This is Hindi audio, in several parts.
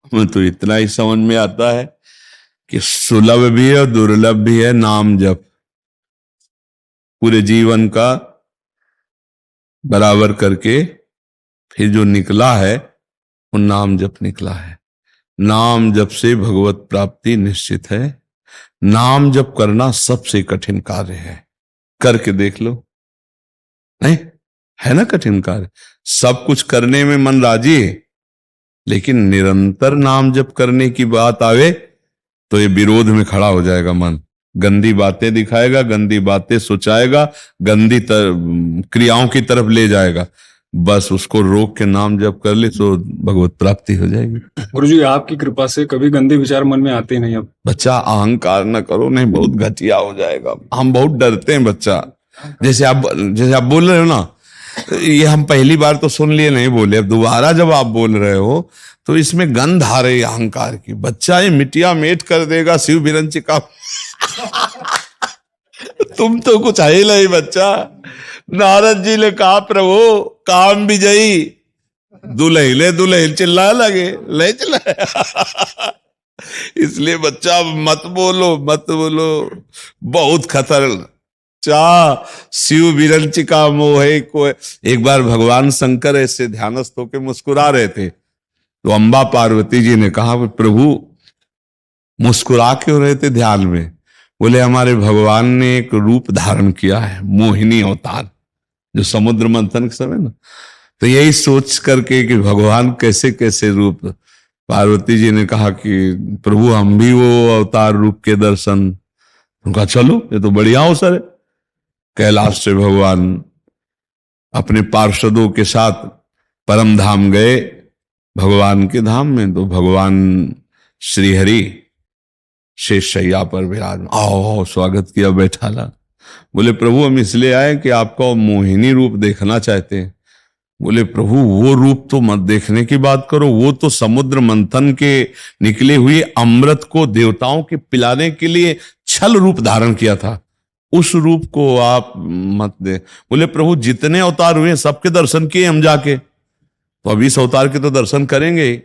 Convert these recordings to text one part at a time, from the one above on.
हमें तो इतना ही समझ में आता है कि सुलभ भी है और दुर्लभ भी है नाम जप। पूरे जीवन का बराबर करके फिर जो निकला है वो नाम जप निकला है। नाम जप से भगवत प्राप्ति निश्चित है। नाम जप करना सबसे कठिन कार्य है। करके देख लो, नहीं है ना कठिन कार्य। सब कुछ करने में मन राजी है, लेकिन निरंतर नाम जप करने की बात आवे तो ये विरोध में खड़ा हो जाएगा मन। गंदी बातें दिखाएगा, गंदी बातें सोचाएगा, गंदी क्रियाओं की तरफ ले जाएगा। बस उसको रोक के नाम जप कर ले तो भगवत प्राप्ति हो जाएगी। गुरुजी आपकी कृपा से कभी गंदे विचार मन में आते नहीं। अब बच्चा अहंकार न करो, नहीं बहुत घटिया हो जाएगा। हम बहुत डरते हैं बच्चा। जैसे आप बोल रहे हो ना, ये हम पहली बार तो सुन लिए, नहीं बोले, अब दोबारा जब आप बोल रहे हो तो इसमें गंध आ रही अहंकार की। बच्चा ये मिटिया मेट कर देगा शिव विरंची का। तुम तो कुछ है ही नहीं बच्चा। नारद जी ने कहा प्रभु काम विजयी दुल्हन चिल्ला लगे, ले चिल्ला। इसलिए बच्चा मत बोलो, मत बोलो, बहुत खतरनाक। शिव विरंचिका मोहे को। एक बार भगवान शंकर ऐसे ध्यानस्थ होकर मुस्कुरा रहे थे, तो अम्बा पार्वती जी ने कहा प्रभु मुस्कुरा क्यों रहे थे ध्यान में? बोले हमारे भगवान ने एक रूप धारण किया है, मोहिनी अवतार, जो समुद्र मंथन के समय ना, तो यही सोच करके कि भगवान कैसे कैसे रूप। पार्वती जी ने कहा कि प्रभु हम भी वो अवतार रूप के दर्शन। उनका चलो ये तो बढ़िया अवसर है। कैलाश से भगवान अपने पार्षदों के साथ परम धाम गए, भगवान के धाम में। तो भगवान श्रीहरि शेष शैया पर विराज, आओ स्वागत किया, बैठाला। बोले प्रभु हम इसलिए आए कि आपका मोहिनी रूप देखना चाहते हैं। बोले प्रभु वो रूप तो मत देखने की बात करो, वो तो समुद्र मंथन के निकले हुए अमृत को देवताओं के पिलाने के लिए छल रूप धारण किया था, उस रूप को आप मत दे। बोले प्रभु जितने अवतार हुए सबके दर्शन किए हम जाके, तो अब इस अवतार के तो दर्शन करेंगे।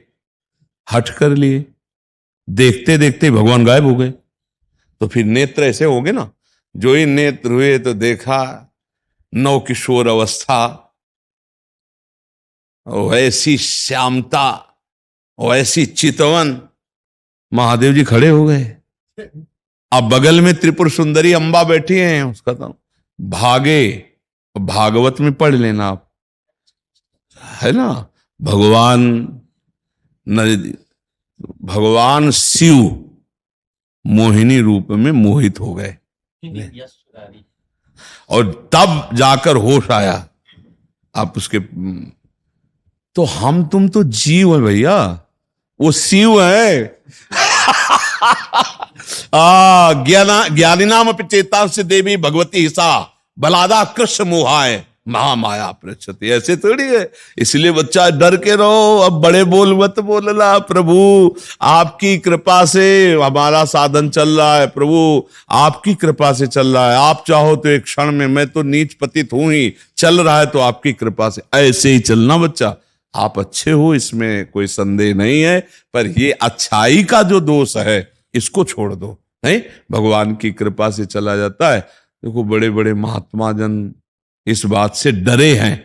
हट कर लिए, देखते देखते भगवान गायब हो गए। तो फिर नेत्र ऐसे हो गए ना, जो ही नेत्र हुए तो देखा नव किशोर अवस्था, वैसी श्यामता, वैसी चितवन। महादेव जी खड़े हो गए। अब बगल में त्रिपुर सुंदरी अम्बा बैठी हैं, उसका तो भागे। भागवत में पढ़ लेना आप, है ना, भगवान शिव मोहिनी रूप में मोहित हो गए, और तब जाकर होश आया। आप उसके तो हम तुम तो जीव है भैया, वो शिव है। ज्ञानी नाम चेता से देवी भगवती हिसा बलादा कृष्ण मोहाय महामाया प्रचति। ऐसे थोड़ी है। इसलिए बच्चा डर के रहो, अब बड़े बोल मत बोलना। प्रभु आपकी कृपा से हमारा साधन चल रहा है, प्रभु आपकी कृपा से चल रहा है। आप चाहो तो एक क्षण में, मैं तो नीच पतित हूं ही, चल रहा है तो आपकी कृपा से। ऐसे ही चलना बच्चा। आप अच्छे हो, इसमें कोई संदेह नहीं है, पर ये अच्छाई का जो दोष है इसको छोड़ दो। नहीं, भगवान की कृपा से चला जाता है। देखो बड़े बड़े महात्मा जन इस बात से डरे हैं,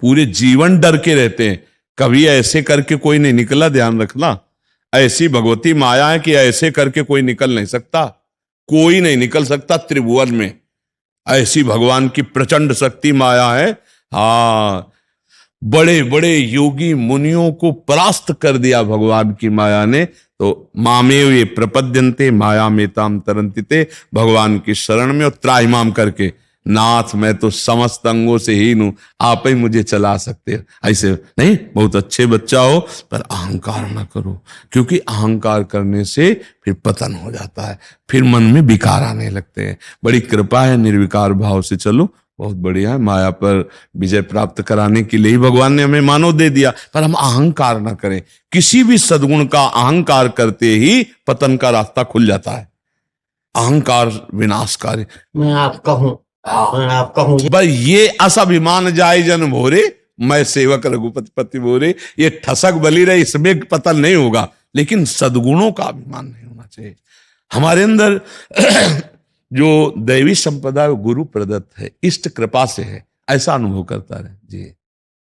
पूरे जीवन डर के रहते हैं। कभी ऐसे करके कोई नहीं निकला, ध्यान रखना। ऐसी भगवती माया है कि ऐसे करके कोई निकल नहीं सकता, कोई नहीं निकल सकता त्रिभुवन में। ऐसी भगवान की प्रचंड शक्ति माया है। हाँ, बड़े बड़े योगी मुनियों को परास्त कर दिया भगवान की माया ने। तो मामेव ये प्रपद्यन्ते माया मेताम तरंतिते, भगवान की शरण में और त्राहिमाम करके, नाथ मैं तो समस्त अंगों से हीन हूं, आप ही मुझे चला सकते हैं। ऐसे नहीं, बहुत अच्छे बच्चा हो, पर अहंकार ना करो, क्योंकि अहंकार करने से फिर पतन हो जाता है, फिर मन में विकार आने लगते हैं। बड़ी कृपा है, निर्विकार भाव से चलो, बहुत बढ़िया है। माया पर विजय प्राप्त कराने के लिए ही भगवान ने हमें मानव दे दिया, पर हम अहंकार ना करें। किसी भी सद्गुण का अहंकार करते ही पतन का रास्ता खुल जाता है। अहंकार विनाशकारी। मैं आपका हूं, भाई ये असाभिमान जाय जन भोरे, मैं सेवक रघुपति पति बोरे। ये ठसक बली रहे, इसमें पतन नहीं होगा। लेकिन सद्गुणों का अभिमान नहीं होना चाहिए। हमारे अंदर जो दैवी संपदा गुरु प्रदत्त है, इष्ट कृपा से है, ऐसा अनुभव करता रहे जी।